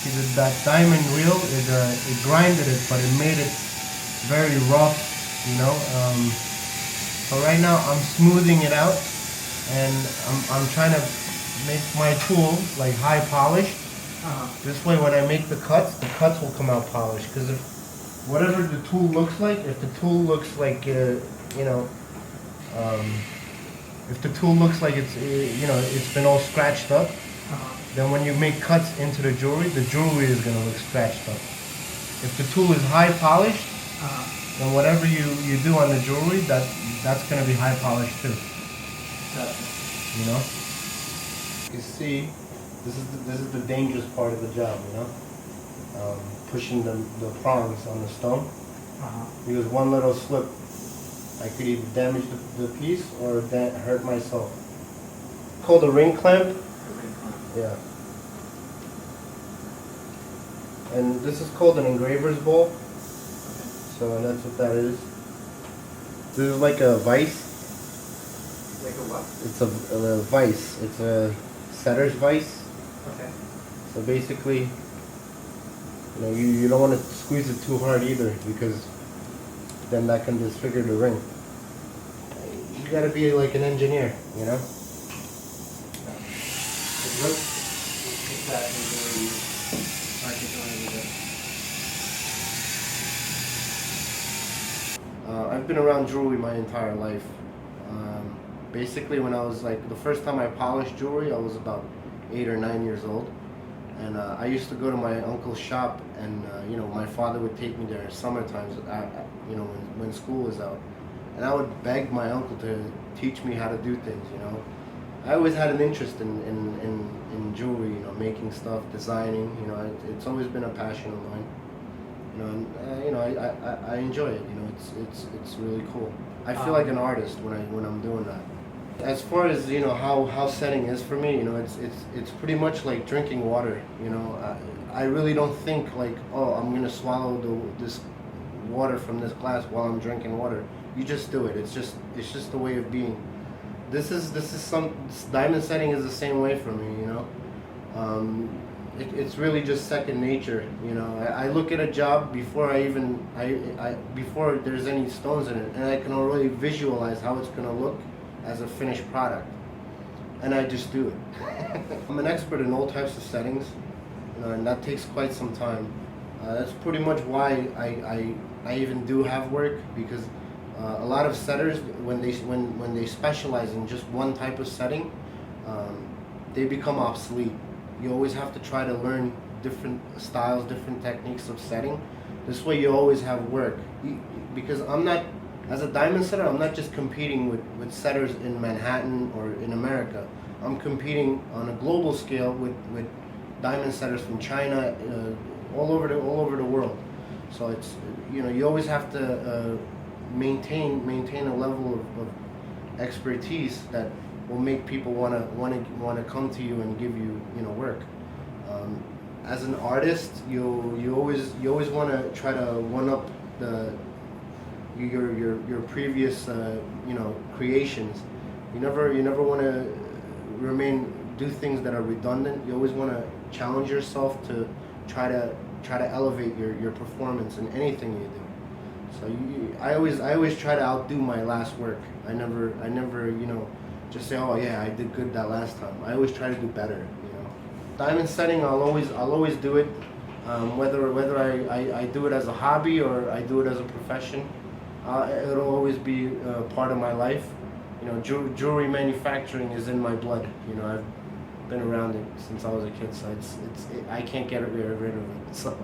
See, that diamond wheel, it grinded it, but it made it very rough, you know. So right now I'm smoothing it out, and I'm trying to make my tool like high polished. This way, when I make the cuts will come out polished. Because if whatever the tool looks like, if the tool looks like you know, if the tool looks like it's you know, it's been all scratched up, then when you make cuts into the jewelry is gonna look scratched up. If the tool is high polished, then whatever you do on the jewelry, that's gonna be high polished too. You know. You see, this is the dangerous part of the job. You know, pushing the prongs on the stone. Because one little slip, I could either damage the piece or hurt myself. Called a ring clamp. Yeah. And this is called an engraver's ball. So that's what that is. This is like a vise. Like a what? It's a vise. It's a setter's vise. Okay. So basically, you know, you don't want to squeeze it too hard either, because then that can disfigure the ring. You gotta be like an engineer, you know? What exactly do you articulate with it? I've been around jewelry my entire life. Basically, when I was like, the first time I polished jewelry, I was about 8 or 9 years old. And I used to go to my uncle's shop, and you know, my father would take me there summer times, you know, when school was out. And I would beg my uncle to teach me how to do things, you know. I always had an interest in jewelry, you know, making stuff, designing, you know, it's always been a passion of mine. You know, and, you know, I enjoy it, you know, it's really cool. I feel like an artist when I'm doing that. As far as, you know, how setting is for me, you know, it's pretty much like drinking water, you know. I really don't think like, oh, I'm gonna swallow this water from this glass while I'm drinking water. You just do it. It's just the way of being. Diamond setting is the same way for me, you know. It's really just second nature, you know. I look at a job before before there's any stones in it, and I can already visualize how it's gonna look as a finished product, and I just do it. I'm an expert in all types of settings, you know, and that takes quite some time. That's pretty much why I even do have work, because a lot of setters, when they specialize in just one type of setting, they become obsolete. You always have to try to learn different styles, different techniques of setting. This way you always have work. Because as a diamond setter, I'm not just competing with setters in Manhattan or in America. I'm competing on a global scale with diamond setters from China, all over the world. So it's, you know, you always have to maintain a level of expertise that will make people want to come to you and give you, you know, work. As an artist, you always want to try to one up your previous you know, creations. You never want to do things that are redundant. You always want to challenge yourself to try to elevate your performance in anything you do. So I always try to outdo my last work. I never you know, just say, oh yeah, I did good that last time. I always try to do better, you know. Diamond setting, I'll always do it, whether I do it as a hobby or I do it as a profession. It'll always be part of my life. You know, jewelry manufacturing is in my blood. You know, I've been around it since I was a kid, so I can't get rid of it. So.